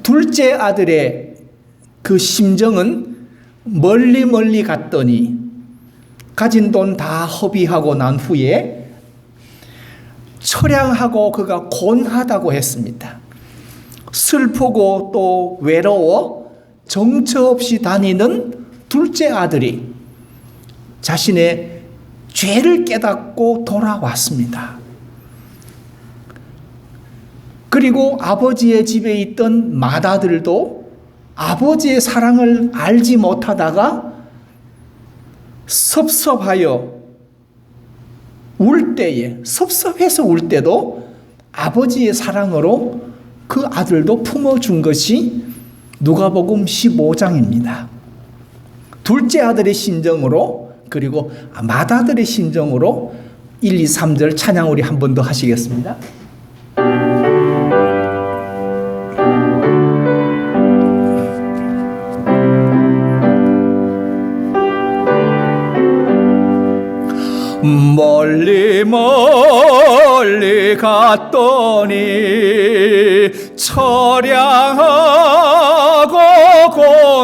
둘째 아들의 그 심정은 멀리 갔더니 가진 돈 다 허비하고 난 후에 처량하고 그가 곤하다고 했습니다. 슬프고 또 외로워 정처 없이 다니는 둘째 아들이 자신의 죄를 깨닫고 돌아왔습니다. 그리고 아버지의 집에 있던 맏아들도 아버지의 사랑을 알지 못하다가 섭섭하여 울 때에, 섭섭해서 울 때도 아버지의 사랑으로 그 아들도 품어준 것이 누가복음 15장입니다. 둘째 아들의 심정으로, 그리고 맏아들의 심정으로 1, 2, 3절 찬양 우리 한 번 더 하시겠습니다. 멀리 갔더니 처량하고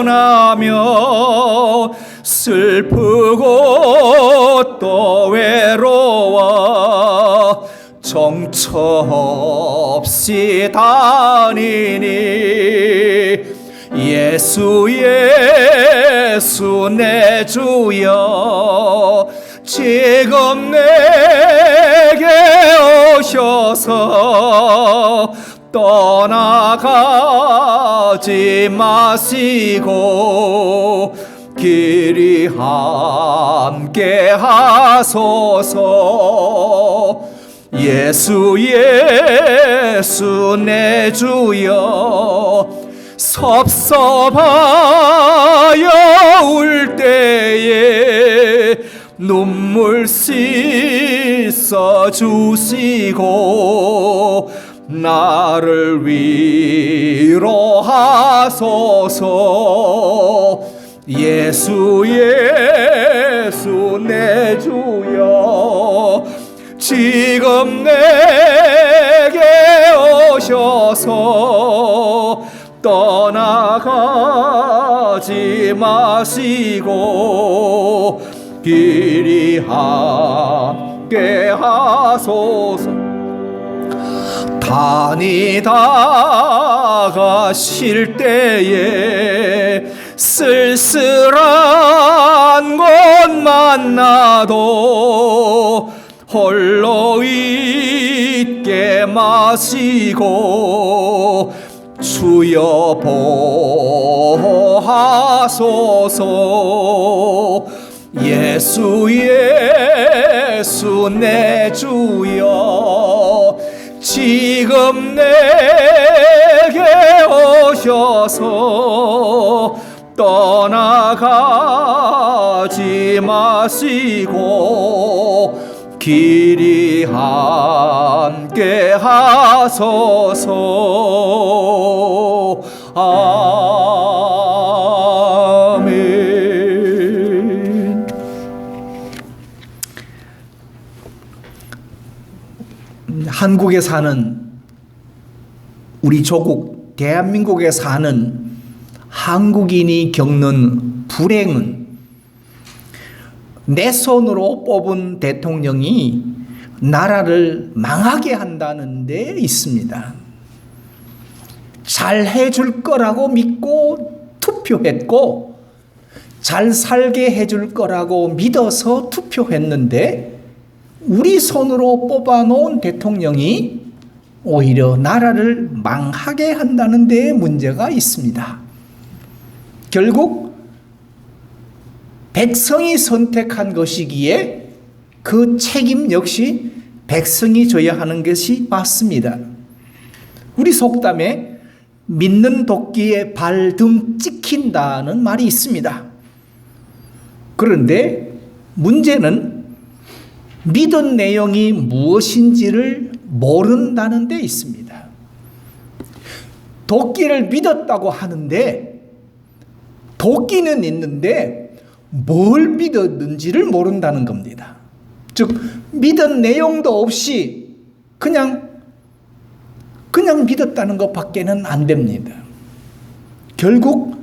고나며 슬프고 또 외로워 정처 없이 다니니 예수 내 주여 지금 내게 오셔서 떠나가지 마시고 길이 함께 하소서. 예수 내 주여 섭섭하여 울 때에 눈물 씻어 주시고 나를 위로하소서. 예수 내 주여 지금 내게 오셔서 떠나가지 마시고 길이 함께 하소서. 다니다가 쉴 때에 쓸쓸한 곳 만나도 홀로 있게 마시고 주여 보호하소서. 예수 내 주여 지금 내게 오셔서 떠나가지 마시고 길이 함께 하소서. 아멘. 한국에 사는 우리 조국 대한민국에 사는 한국인이 겪는 불행은 내 손으로 뽑은 대통령이 나라를 망하게 한다는 데 있습니다. 잘 해줄 거라고 믿고 투표했고 잘 살게 해줄 거라고 믿어서 투표했는데 우리 손으로 뽑아놓은 대통령이 오히려 나라를 망하게 한다는 데에 문제가 있습니다. 결국 백성이 선택한 것이기에 그 책임 역시 백성이 져야 하는 것이 맞습니다. 우리 속담에 믿는 도끼에 발등 찍힌다는 말이 있습니다. 그런데 문제는 믿은 내용이 무엇인지를 모른다는 데 있습니다. 도끼를 믿었다고 하는데 도끼는 있는데 뭘 믿었는지를 모른다는 겁니다. 즉 믿은 내용도 없이 그냥 그냥 믿었다는 것밖에는 안 됩니다. 결국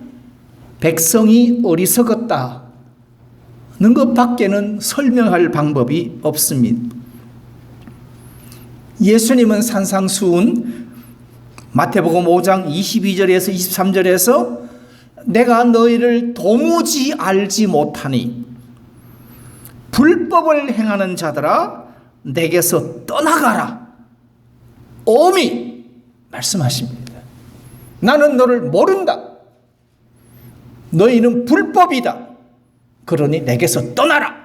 백성이 어리석었다는 것밖에는 설명할 방법이 없습니다. 예수님은 산상수훈 마태복음 5장 22절에서 23절에서 내가 너희를 도무지 알지 못하니 불법을 행하는 자들아 내게서 떠나가라 엄히 말씀하십니다. 나는 너를 모른다. 너희는 불법이다. 그러니 내게서 떠나라.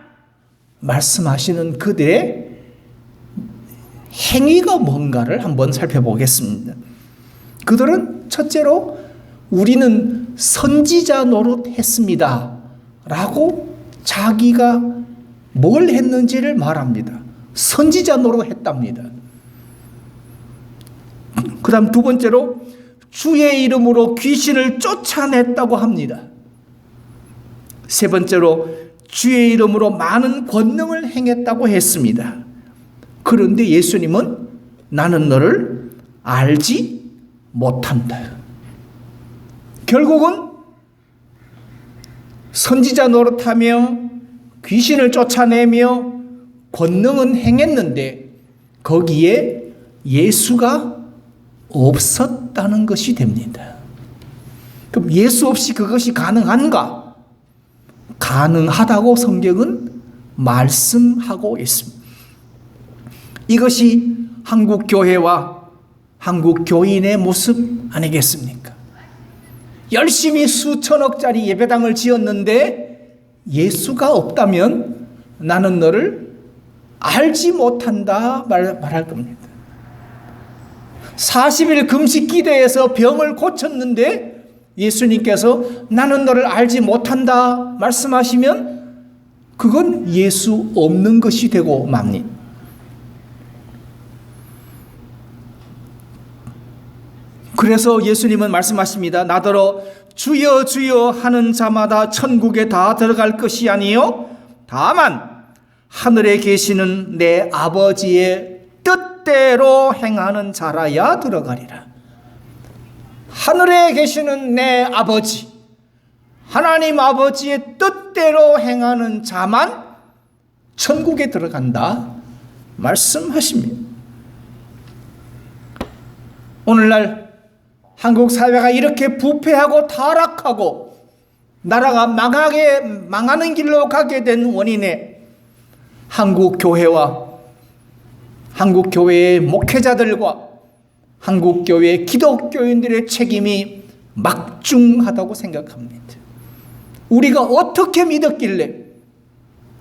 말씀하시는 그들의 행위가 뭔가를 한번 살펴보겠습니다. 그들은 첫째로 우리는 선지자 노릇했습니다 라고 자기가 뭘 했는지를 말합니다. 선지자 노릇했답니다. 그 다음 두 번째로 주의 이름으로 귀신을 쫓아냈다고 합니다. 세 번째로 주의 이름으로 많은 권능을 행했다고 했습니다. 그런데 예수님은 나는 너를 알지 못한다. 결국은 선지자 노릇하며 귀신을 쫓아내며 권능은 행했는데 거기에 예수가 없었다는 것이 됩니다. 그럼 예수 없이 그것이 가능한가? 가능하다고 성경은 말씀하고 있습니다. 이것이 한국 교회와 한국 교인의 모습 아니겠습니까? 열심히 수천억짜리 예배당을 지었는데 예수가 없다면 나는 너를 알지 못한다 말할 겁니다. 40일 금식 기도에서 병을 고쳤는데 예수님께서 나는 너를 알지 못한다 말씀하시면 그건 예수 없는 것이 되고 맙니다. 그래서 예수님은 말씀하십니다. 나더러 주여 주여 하는 자마다 천국에 다 들어갈 것이 아니요 다만 하늘에 계시는 내 아버지의 뜻대로 행하는 자라야 들어가리라. 하늘에 계시는 내 아버지, 하나님 아버지의 뜻대로 행하는 자만 천국에 들어간다 말씀하십니다. 오늘날 한국 사회가 이렇게 부패하고 타락하고 나라가 망하는 길로 가게 된 원인에 한국 교회와 한국 교회의 목회자들과 한국 교회의 기독교인들의 책임이 막중하다고 생각합니다. 우리가 어떻게 믿었길래,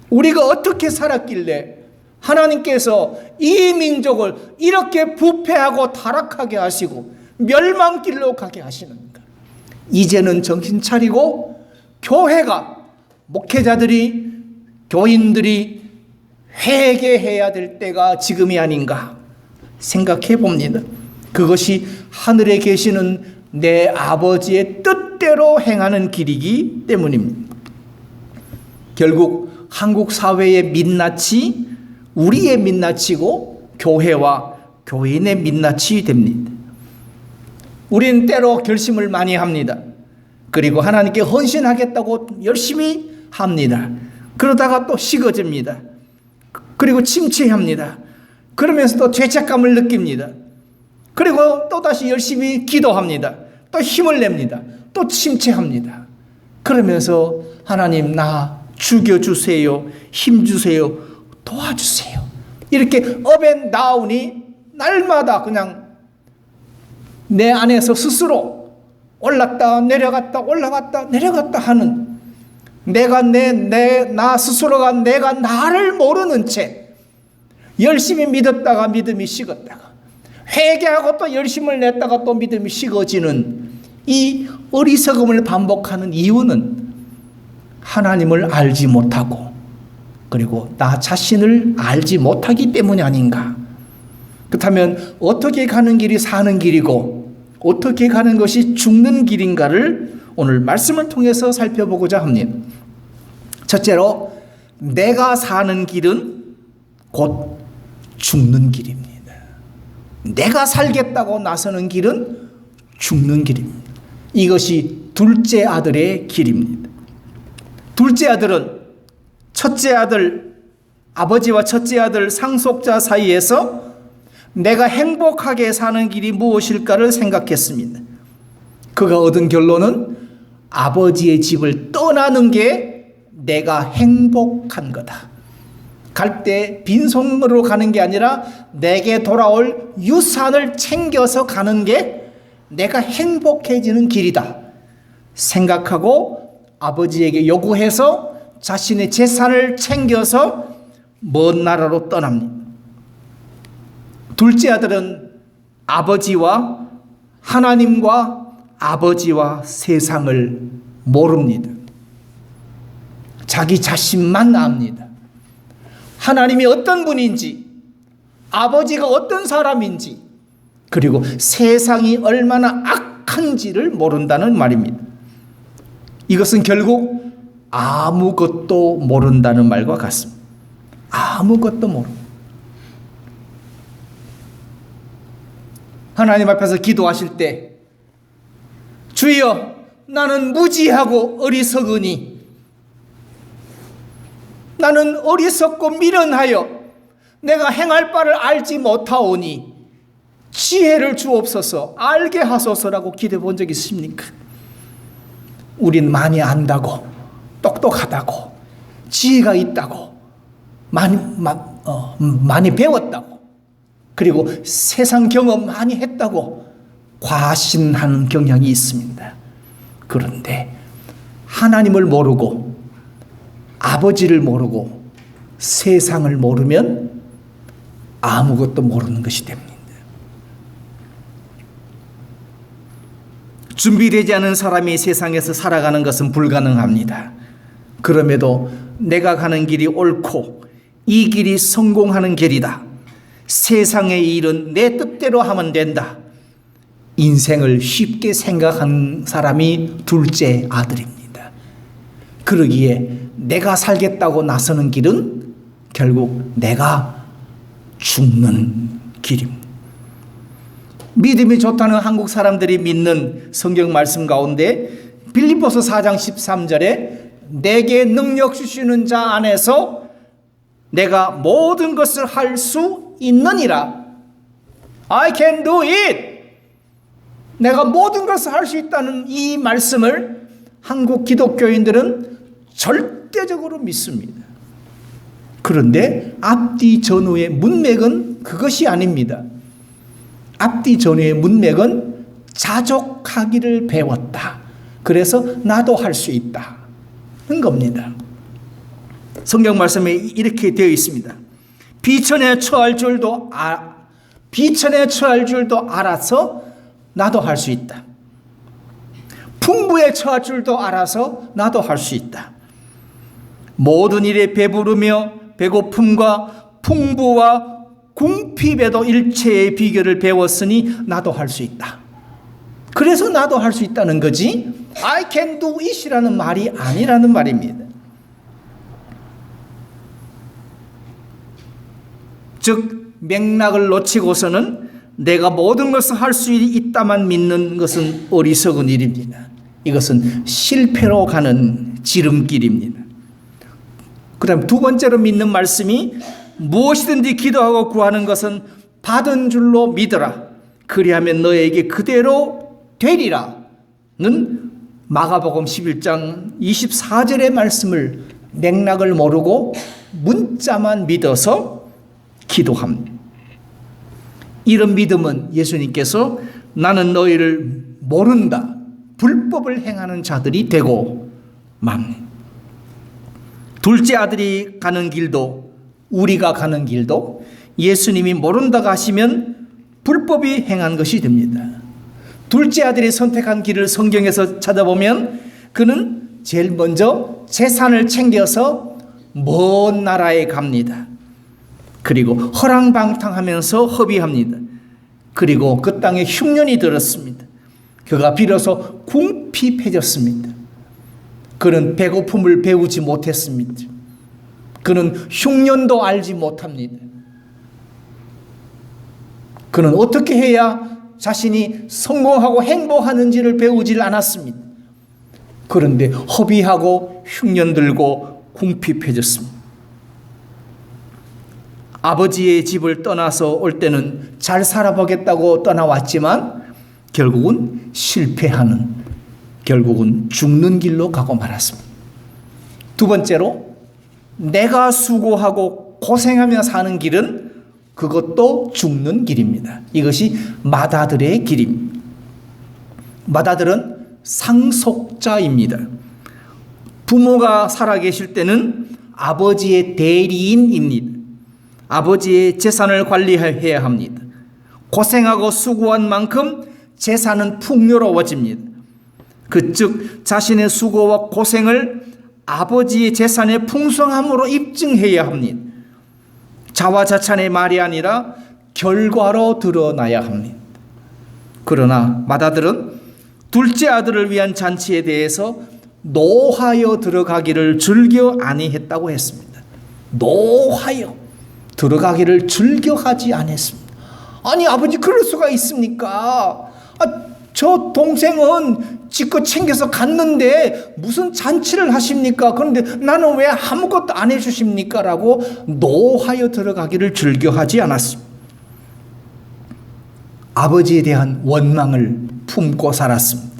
우리가 어떻게 살았길래 하나님께서 이 민족을 이렇게 부패하고 타락하게 하시고 멸망길로 가게 하시는가? 이제는 정신 차리고 교회가, 목회자들이, 교인들이 회개해야 될 때가 지금이 아닌가 생각해 봅니다. 그것이 하늘에 계시는 내 아버지의 뜻대로 행하는 길이기 때문입니다. 결국 한국 사회의 민낯이 우리의 민낯이고 교회와 교인의 민낯이 됩니다. 우리는 때로 결심을 많이 합니다. 그리고 하나님께 헌신하겠다고 열심히 합니다. 그러다가 또 식어집니다. 그리고 침체합니다. 그러면서 또 죄책감을 느낍니다. 그리고 또다시 열심히 기도합니다. 또 힘을 냅니다. 또 침체합니다. 그러면서 하나님 나 죽여주세요. 힘주세요. 도와주세요. 이렇게 업앤다운이 날마다 그냥 내 안에서 스스로 올랐다 내려갔다 올라갔다 내려갔다 하는 내가 나 스스로가 내가 나를 모르는 채 열심히 믿었다가 믿음이 식었다가 회개하고 또 열심을 냈다가 또 믿음이 식어지는 이 어리석음을 반복하는 이유는 하나님을 알지 못하고 그리고 나 자신을 알지 못하기 때문이 아닌가. 그렇다면 어떻게 가는 길이 사는 길이고 어떻게 가는 것이 죽는 길인가를 오늘 말씀을 통해서 살펴보고자 합니다. 첫째로 내가 사는 길은 곧 죽는 길입니다. 내가 살겠다고 나서는 길은 죽는 길입니다. 이것이 둘째 아들의 길입니다. 둘째 아들은 첫째 아들, 아버지와 첫째 아들 상속자 사이에서 내가 행복하게 사는 길이 무엇일까를 생각했습니다. 그가 얻은 결론은 아버지의 집을 떠나는 게 내가 행복한 거다. 갈 때 빈손으로 가는 게 아니라 내게 돌아올 유산을 챙겨서 가는 게 내가 행복해지는 길이다 생각하고 아버지에게 요구해서 자신의 재산을 챙겨서 먼 나라로 떠납니다. 둘째 아들은 아버지와 하나님과 아버지와 세상을 모릅니다. 자기 자신만 압니다. 하나님이 어떤 분인지, 아버지가 어떤 사람인지, 그리고 세상이 얼마나 악한지를 모른다는 말입니다. 이것은 결국 아무것도 모른다는 말과 같습니다. 아무것도 모릅니다. 하나님 앞에서 기도하실 때 주여 나는 무지하고 어리석으니 나는 어리석고 미련하여 내가 행할 바를 알지 못하오니 지혜를 주옵소서 알게 하소서라고 기도해 본 적 있습니까? 우린 많이 안다고 똑똑하다고 지혜가 있다고 많이 배웠다고 그리고 세상 경험 많이 했다고 과신하는 경향이 있습니다. 그런데 하나님을 모르고 아버지를 모르고 세상을 모르면 아무것도 모르는 것이 됩니다. 준비되지 않은 사람이 세상에서 살아가는 것은 불가능합니다. 그럼에도 내가 가는 길이 옳고 이 길이 성공하는 길이다. 세상의 일은 내 뜻대로 하면 된다. 인생을 쉽게 생각한 사람이 둘째 아들입니다. 그러기에 내가 살겠다고 나서는 길은 결국 내가 죽는 길입니다. 믿음이 좋다는 한국 사람들이 믿는 성경 말씀 가운데 빌립보서 4장 13절에 내게 능력 주시는 자 안에서 내가 모든 것을 할 수 있느니라. I can do it. 내가 모든 것을 할 수 있다는 이 말씀을 한국 기독교인들은 절대적으로 믿습니다. 그런데 앞뒤 전후의 문맥은 그것이 아닙니다. 앞뒤 전후의 문맥은 자족하기를 배웠다. 그래서 나도 할 수 있다는 겁니다. 성경 말씀에 이렇게 되어 있습니다. 비천에 처할 줄도 알아서 나도 할 수 있다. 풍부에 처할 줄도 알아서 나도 할 수 있다. 모든 일에 배부르며 배고픔과 풍부와 궁핍에도 일체의 비결을 배웠으니 나도 할 수 있다. 그래서 나도 할 수 있다는 거지 I can do it이라는 말이 아니라는 말입니다. 즉 맥락을 놓치고서는 내가 모든 것을 할 수 있다만 믿는 것은 어리석은 일입니다. 이것은 실패로 가는 지름길입니다. 그 다음 두 번째로 믿는 말씀이 무엇이든지 기도하고 구하는 것은 받은 줄로 믿어라. 그리하면 너에게 그대로 되리라는 마가복음 11장 24절의 말씀을 맥락을 모르고 문자만 믿어서 기도합니다. 이런 믿음은 예수님께서 나는 너희를 모른다. 불법을 행하는 자들이 되고 맙니다. 둘째 아들이 가는 길도 우리가 가는 길도 예수님이 모른다고 하시면 불법이 행한 것이 됩니다. 둘째 아들이 선택한 길을 성경에서 찾아보면 그는 제일 먼저 재산을 챙겨서 먼 나라에 갑니다. 그리고 허랑방탕하면서 허비합니다. 그리고 그 땅에 흉년이 들었습니다. 그가 비로소 궁핍해졌습니다. 그는 배고픔을 배우지 못했습니다. 그는 흉년도 알지 못합니다. 그는 어떻게 해야 자신이 성공하고 행복하는지를 배우질 않았습니다. 그런데 허비하고 흉년 들고 궁핍해졌습니다. 아버지의 집을 떠나서 올 때는 잘 살아보겠다고 떠나왔지만 결국은 실패하는, 결국은 죽는 길로 가고 말았습니다. 두 번째로, 내가 수고하고 고생하며 사는 길은 그것도 죽는 길입니다. 이것이 맏아들의 길입니다. 맏아들은 상속자입니다. 부모가 살아계실 때는 아버지의 대리인입니다. 아버지의 재산을 관리해야 합니다. 고생하고 수고한 만큼 재산은 풍요로워집니다. 즉 자신의 수고와 고생을 아버지의 재산의 풍성함으로 입증해야 합니다. 자화자찬의 말이 아니라 결과로 드러나야 합니다. 그러나 맏아들은 둘째 아들을 위한 잔치에 대해서 노하여 들어가기를 즐겨 아니했다고 했습니다. 노하여 들어가기를 즐겨하지 않았습니다. 아니 아버지, 그럴 수가 있습니까? 저 동생은 지껏 챙겨서 갔는데 무슨 잔치를 하십니까? 그런데 나는 왜 아무것도 안 해주십니까? 라고 노하여 들어가기를 즐겨하지 않았습니다. 아버지에 대한 원망을 품고 살았습니다.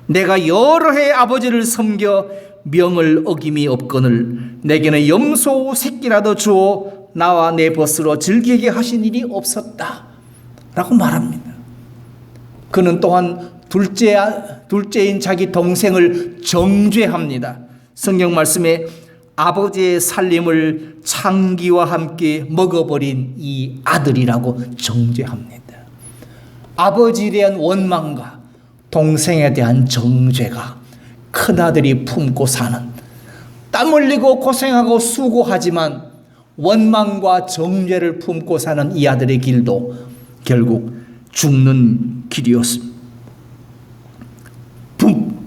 내가 여러 해 아버지를 섬겨 명을 어김이 없거늘 내게는 염소 새끼라도 주어 나와 내 벗으로 즐기게 하신 일이 없었다 라고 말합니다. 그는 또한 둘째인 자기 동생을 정죄합니다. 성경 말씀에 아버지의 살림을 창기와 함께 먹어버린 이 아들이라고 정죄합니다. 아버지에 대한 원망과 동생에 대한 정죄가 큰아들이 품고 사는, 땀 흘리고 고생하고 수고하지만 원망과 정죄를 품고 사는 이 아들의 길도 결국 죽는 길이었습니다.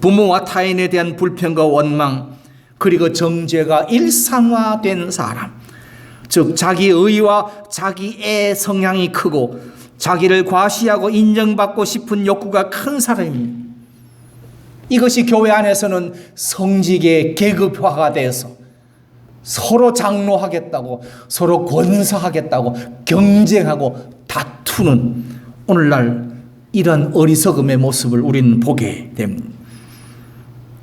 부모와 타인에 대한 불평과 원망, 그리고 정죄가 일상화된 사람, 즉 자기 의와 자기의 성향이 크고 자기를 과시하고 인정받고 싶은 욕구가 큰 사람입니다. 이것이 교회 안에서는 성직의 계급화가 되어서 서로 장로하겠다고, 서로 권사하겠다고 경쟁하고 다투는 오늘날 이런 어리석음의 모습을 우리는 보게 됩니다.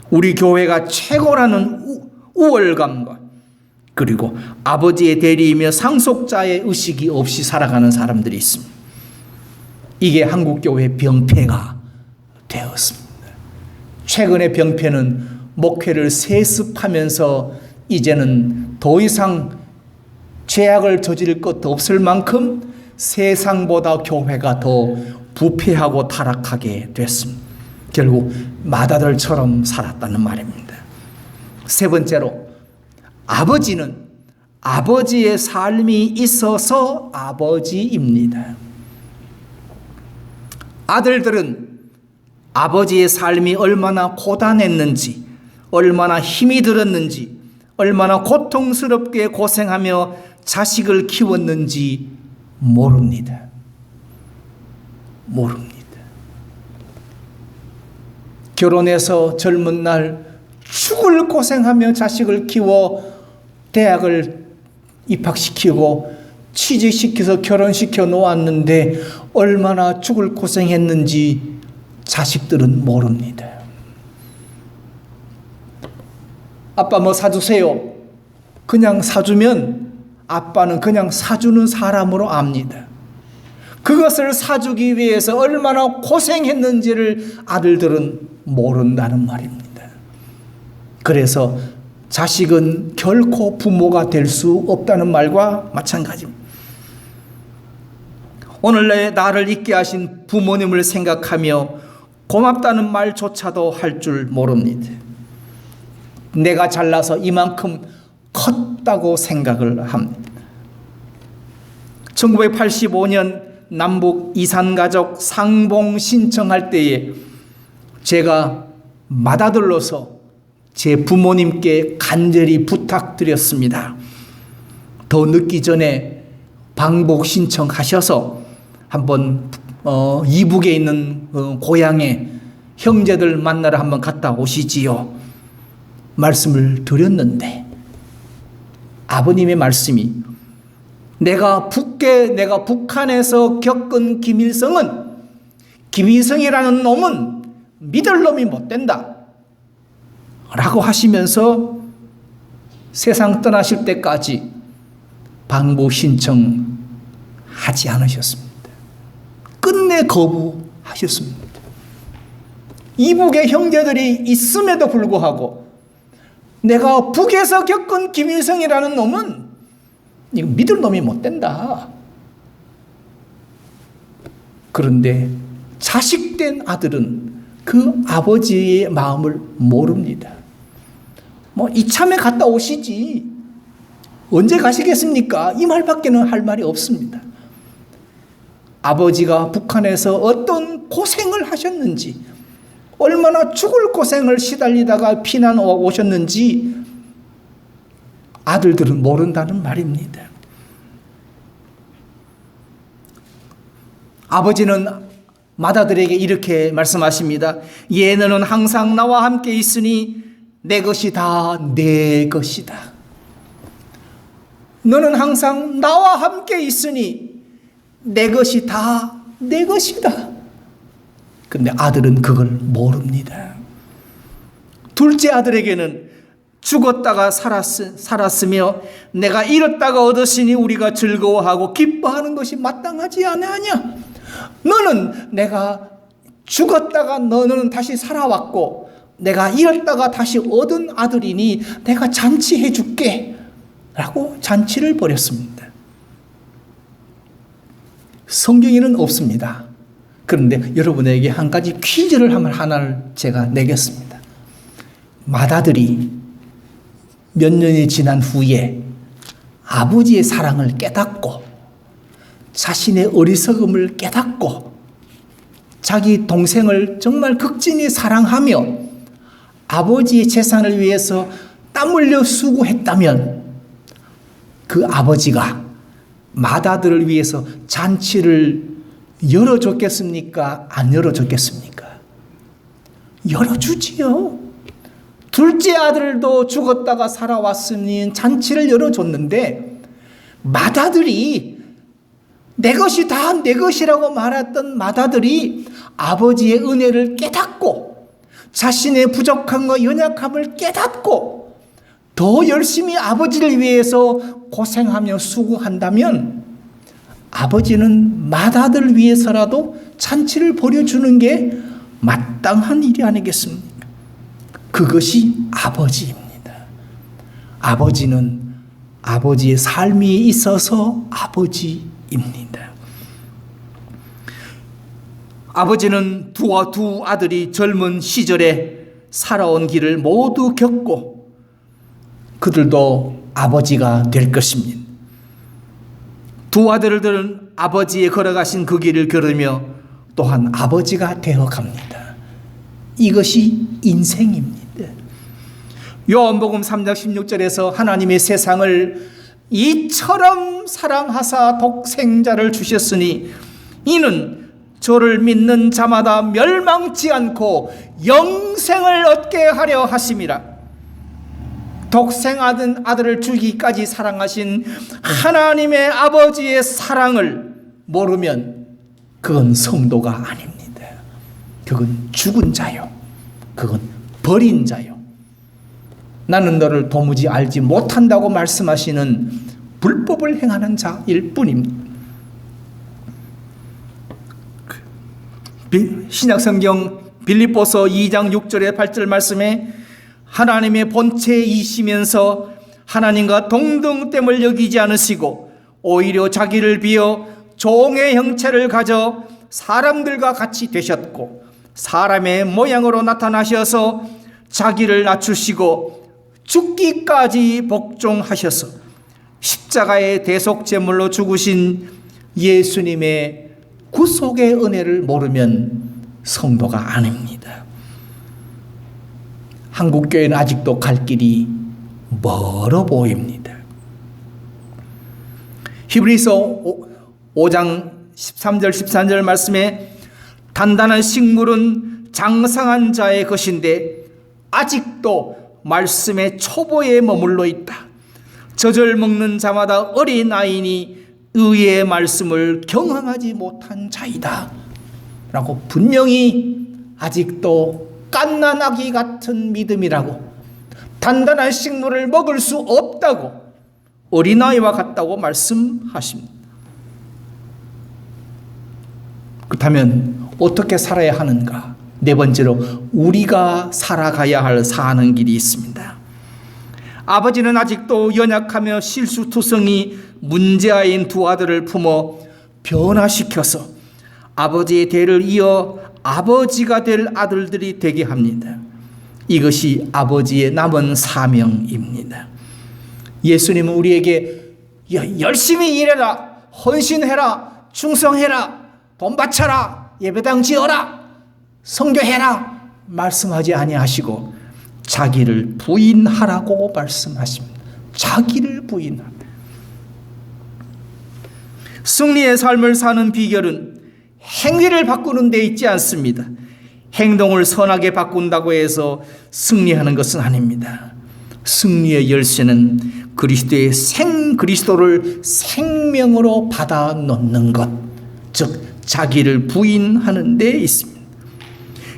우리 교회가 최고라는 우월감과 그리고 아버지의 대리이며 상속자의 의식이 없이 살아가는 사람들이 있습니다. 이게 한국교회의 병폐가 되었습니다. 최근의 병폐는 목회를 세습하면서 이제는 더 이상 죄악을 저지를 것도 없을 만큼 세상보다 교회가 더 부패하고 타락하게 됐습니다. 결국 맏아들처럼 살았다는 말입니다. 세 번째로, 아버지는 아버지의 삶이 있어서 아버지입니다. 아들들은 아버지의 삶이 얼마나 고단했는지, 얼마나 힘이 들었는지, 얼마나 고통스럽게 고생하며 자식을 키웠는지 모릅니다. 결혼해서 젊은 날 죽을 고생하며 자식을 키워 대학을 입학시키고 취직시켜서 결혼시켜 놓았는데 얼마나 죽을 고생했는지 자식들은 모릅니다. 아빠 뭐 사주세요. 그냥 사주면 아빠는 그냥 사주는 사람으로 압니다. 그것을 사주기 위해서 얼마나 고생했는지를 아들들은 모른다는 말입니다. 그래서 자식은 결코 부모가 될 수 없다는 말과 마찬가지입니다. 오늘날 나를 있게 하신 부모님을 생각하며 고맙다는 말조차도 할 줄 모릅니다. 내가 잘나서 이만큼 컸다고 생각을 합니다. 1985년 남북 이산가족 상봉 신청할 때에 제가 맏아들로서 제 부모님께 간절히 부탁드렸습니다. 더 늦기 전에 방북 신청하셔서 한번 이북에 있는 고향에 형제들 만나러 한번 갔다 오시지요. 말씀을 드렸는데 아버님의 말씀이 내가 북한에서 겪은 김일성이라는 놈은 믿을 놈이 못 된다 라고 하시면서 세상 떠나실 때까지 방북 신청하지 않으셨습니다. 끝내 거부하셨습니다. 이북의 형제들이 있음에도 불구하고 내가 북에서 겪은 김일성이라는 놈은 이거 믿을 놈이 못 된다. 그런데 자식된 아들은 그 아버지의 마음을 모릅니다. 이참에 갔다 오시지 언제 가시겠습니까? 이 말밖에는 할 말이 없습니다. 아버지가 북한에서 어떤 고생을 하셨는지, 얼마나 죽을 고생을 시달리다가 피난 오셨는지 아들들은 모른다는 말입니다. 아버지는 맏아들에게 이렇게 말씀하십니다. 얘는 항상 나와 함께 있으니 내 것이 다 내 것이다. 너는 항상 나와 함께 있으니 내 것이 다 내 것이다. 근데 아들은 그걸 모릅니다. 둘째 아들에게는 죽었다가 살았으며 내가 잃었다가 얻었으니 우리가 즐거워하고 기뻐하는 것이 마땅하지 아니하냐. 너는 내가 죽었다가 너는 다시 살아왔고 내가 잃었다가 다시 얻은 아들이니 내가 잔치해 줄게 라고 잔치를 벌였습니다. 성경에는 없습니다. 그런데 여러분에게 한 가지 퀴즈를 하나를 제가 내겠습니다. 맏아들이 몇 년이 지난 후에 아버지의 사랑을 깨닫고 자신의 어리석음을 깨닫고 자기 동생을 정말 극진히 사랑하며 아버지의 재산을 위해서 땀 흘려 수고했다면 그 아버지가 맏아들을 위해서 잔치를 열어줬겠습니까? 안 열어줬겠습니까? 열어주지요. 둘째 아들도 죽었다가 살아왔으니 잔치를 열어줬는데 맏아들이 내 것이 다 내 것이라고 말했던 맏아들이 아버지의 은혜를 깨닫고 자신의 부족함과 연약함을 깨닫고 더 열심히 아버지를 위해서 고생하며 수고한다면 아버지는 맏아들을 위해서라도 잔치를 벌여주는 게 마땅한 일이 아니겠습니까? 그것이 아버지입니다. 아버지는 아버지의 삶이 있어서 아버지입니다. 아버지는 두 아들이 젊은 시절에 살아온 길을 모두 겪고 그들도 아버지가 될 것입니다. 두 아들들은 아버지의 걸어가신 그 길을 걸으며 또한 아버지가 되어 갑니다. 이것이 인생입니다. 요한복음 3장 16절에서 하나님의 세상을 이처럼 사랑하사 독생자를 주셨으니 이는 저를 믿는 자마다 멸망치 않고 영생을 얻게 하려 하심이라. 독생하던 아들을 주기까지 사랑하신 하나님의 아버지의 사랑을 모르면 그건 성도가 아닙니다. 그건 죽은 자요. 그건 버린 자요. 나는 너를 도무지 알지 못한다고 말씀하시는 불법을 행하는 자일 뿐입니다. 신약성경 빌립보서 2장 6절에 8절 말씀에 하나님의 본체이시면서 하나님과 동등됨을 여기지 않으시고 오히려 자기를 비어 종의 형체를 가져 사람들과 같이 되셨고 사람의 모양으로 나타나셔서 자기를 낮추시고 죽기까지 복종하셔서 십자가의 대속제물로 죽으신 예수님의 구속의 은혜를 모르면 성도가 아닙니다. 한국교회는 아직도 갈 길이 멀어 보입니다. 히브리서 5장 13절 14절 말씀에 단단한 식물은 장성한 자의 것인데 아직도 말씀의 초보에 머물러 있다. 젖을 먹는 자마다 어린아이니 의의 말씀을 경험하지 못한 자이다 라고 분명히 아직도 갓난아기 같은 믿음이라고, 단단한 식물을 먹을 수 없다고, 어린아이와 같다고 말씀하십니다. 그렇다면 어떻게 살아야 하는가? 네 번째로 우리가 살아가야 할 사는 길이 있습니다. 아버지는 아직도 연약하며 실수투성이 문제아인 두 아들을 품어 변화시켜서 아버지의 대를 이어 아버지가 될 아들들이 되게 합니다. 이것이 아버지의 남은 사명입니다. 예수님은 우리에게 열심히 일해라, 헌신해라, 충성해라, 돈 바쳐라, 예배당 지어라, 선교해라 말씀하지 아니하시고 자기를 부인하라고 말씀하십니다. 자기를 부인하라. 승리의 삶을 사는 비결은 행위를 바꾸는 데 있지 않습니다. 행동을 선하게 바꾼다고 해서 승리하는 것은 아닙니다. 승리의 열쇠는 그리스도를 생명으로 받아 놓는 것, 즉 자기를 부인하는 데 있습니다.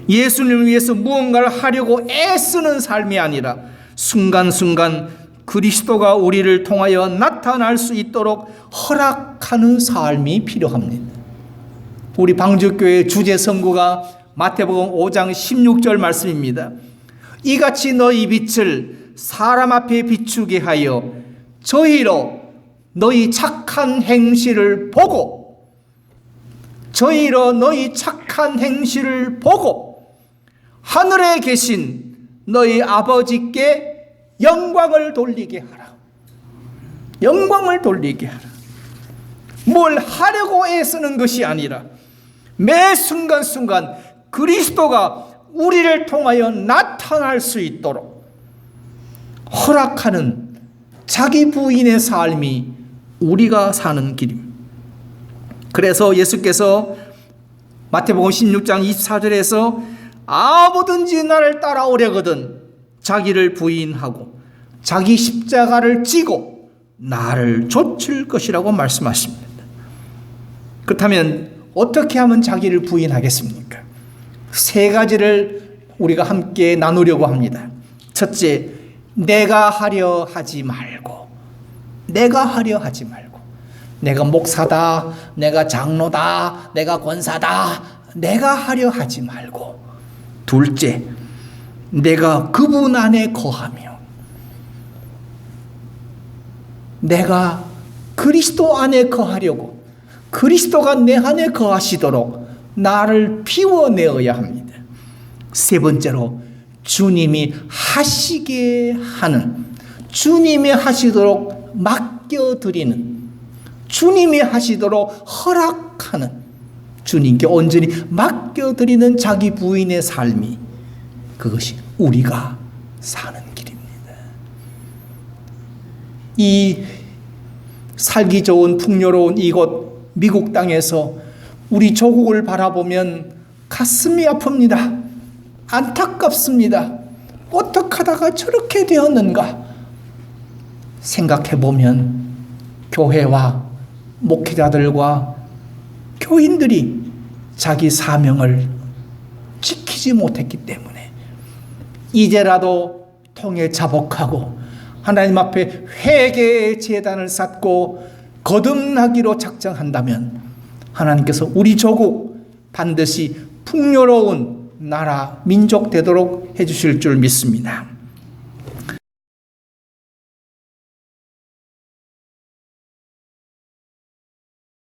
예수님을 위해서 무언가를 하려고 애쓰는 삶이 아니라 순간순간 그리스도가 우리를 통하여 나타날 수 있도록 허락하는 삶이 필요합니다. 우리 방주교회 주제 선구가 마태복음 5장 16절 말씀입니다. 이같이 너희 빛을 사람 앞에 비추게 하여 저희로 너희 착한 행실을 보고, 저희로 너희 착한 행실을 보고 하늘에 계신 너희 아버지께 영광을 돌리게 하라. 영광을 돌리게 하라. 뭘 하려고 애쓰는 것이 아니라 매 순간순간 그리스도가 우리를 통하여 나타날 수 있도록 허락하는 자기 부인의 삶이 우리가 사는 길입니다. 그래서 예수께서 마태복음 16장 24절에서 아무든지 나를 따라오려거든 자기를 부인하고 자기 십자가를 지고 나를 좇을 것이라고 말씀하십니다. 그렇다면 어떻게 하면 자기를 부인하겠습니까? 세 가지를 우리가 함께 나누려고 합니다. 첫째, 내가 하려 하지 말고. 내가 하려 하지 말고. 내가 목사다, 내가 장로다, 내가 권사다, 내가 하려 하지 말고. 둘째, 내가 그분 안에 거하며 내가 그리스도 안에 거하려고, 그리스도가 내 안에 거하시도록 나를 비워내어야 합니다. 세 번째로 주님이 하시게 하는, 주님이 하시도록 맡겨드리는, 주님이 하시도록 허락하는, 주님께 온전히 맡겨드리는 자기 부인의 삶이, 그것이 우리가 사는 길입니다. 이 살기 좋은 풍요로운 이곳 미국 땅에서 우리 조국을 바라보면 가슴이 아픕니다. 안타깝습니다. 어떻게 하다가 저렇게 되었는가 생각해보면 교회와 목회자들과 교인들이 자기 사명을 지키지 못했기 때문에 이제라도 통해 자복하고 하나님 앞에 회개의 제단을 쌓고 거듭나기로 작정한다면 하나님께서 우리 조국 반드시 풍요로운 나라, 민족 되도록 해주실 줄 믿습니다.